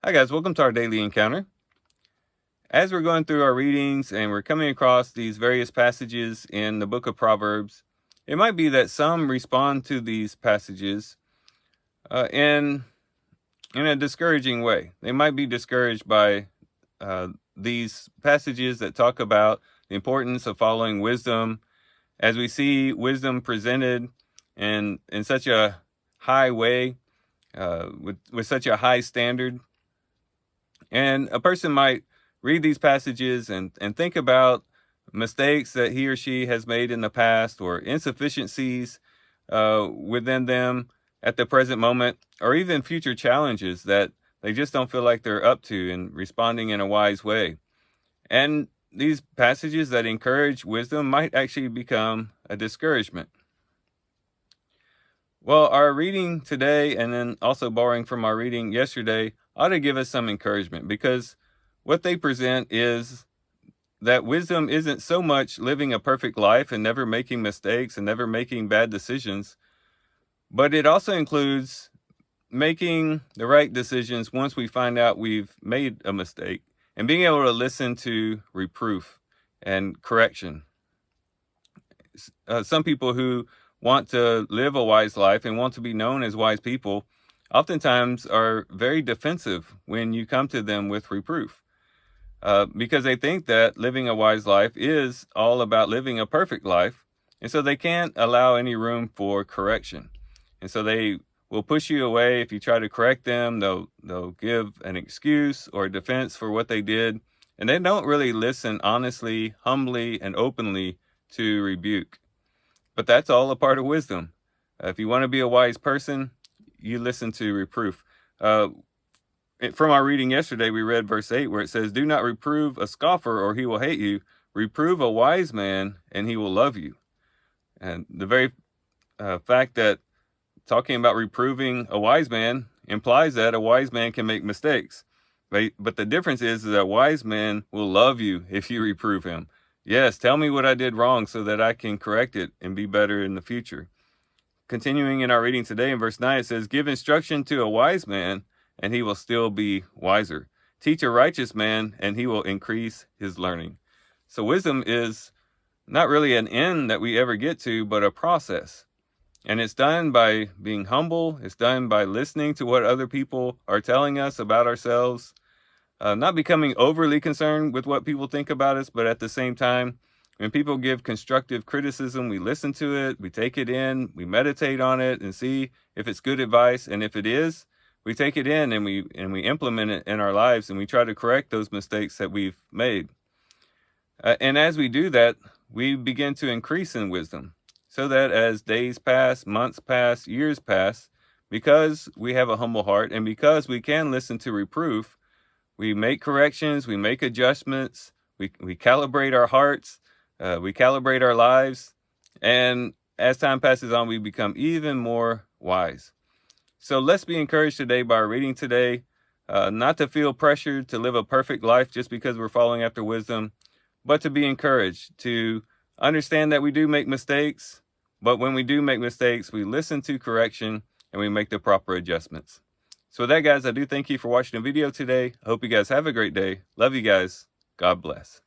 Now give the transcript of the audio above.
Hi guys, welcome to our daily encounter. As we're going through our readings and we're coming across these various passages in the book of Proverbs, it might be that some respond to these passages in a discouraging way. They might be discouraged by these passages that talk about the importance of following wisdom, as we see wisdom presented in such a high way, with such a high standard. And a person might read these passages and think about mistakes that he or she has made in the past, or insufficiencies within them at the present moment, or even future challenges that they just don't feel like they're up to and responding in a wise way. And these passages that encourage wisdom might actually become a discouragement. Well, our reading today, and then also borrowing from our reading yesterday, ought to give us some encouragement, because what they present is that wisdom isn't so much living a perfect life and never making mistakes and never making bad decisions, but it also includes making the right decisions once we find out we've made a mistake, and being able to listen to reproof and correction. Some people who want to live a wise life and want to be known as wise people oftentimes are very defensive when you come to them with reproof, because they think that living a wise life is all about living a perfect life, and so they can't allow any room for correction. And so they will push you away if you try to correct them. They'll give an excuse or a defense for what they did, and they don't really listen honestly, humbly, and openly to rebuke. But that's all a part of wisdom. If you want to be a wise person, you listen to reproof. From our reading yesterday, we read verse 8, where it says, "Do not reprove a scoffer, or he will hate you. Reprove a wise man, and he will love you." And the very fact that talking about reproving a wise man implies that a wise man can make mistakes. But the difference is that a wise man will love you if you reprove him. Yes, tell me what I did wrong so that I can correct it and be better in the future. Continuing in our reading today in verse 9, it says, "Give instruction to a wise man, and he will still be wiser. Teach a righteous man, and he will increase his learning." So wisdom is not really an end that we ever get to, but a process. And it's done by being humble. It's done by listening to what other people are telling us about ourselves. Not becoming overly concerned with what people think about us, but at the same time, when people give constructive criticism, we listen to it, we take it in, we meditate on it and see if it's good advice. And if it is, we take it in and we implement it in our lives, and we try to correct those mistakes that we've made. And as we do that, we begin to increase in wisdom, so that as days pass, months pass, years pass, because we have a humble heart and because we can listen to reproof, we make corrections, we make adjustments, we calibrate our hearts, we calibrate our lives, and as time passes on, we become even more wise. So let's be encouraged today by our reading today, not to feel pressured to live a perfect life just because we're following after wisdom, but to be encouraged to understand that we do make mistakes, but when we do make mistakes, we listen to correction and we make the proper adjustments. So with that, guys, I do thank you for watching the video today. I hope you guys have a great day. Love you guys. God bless.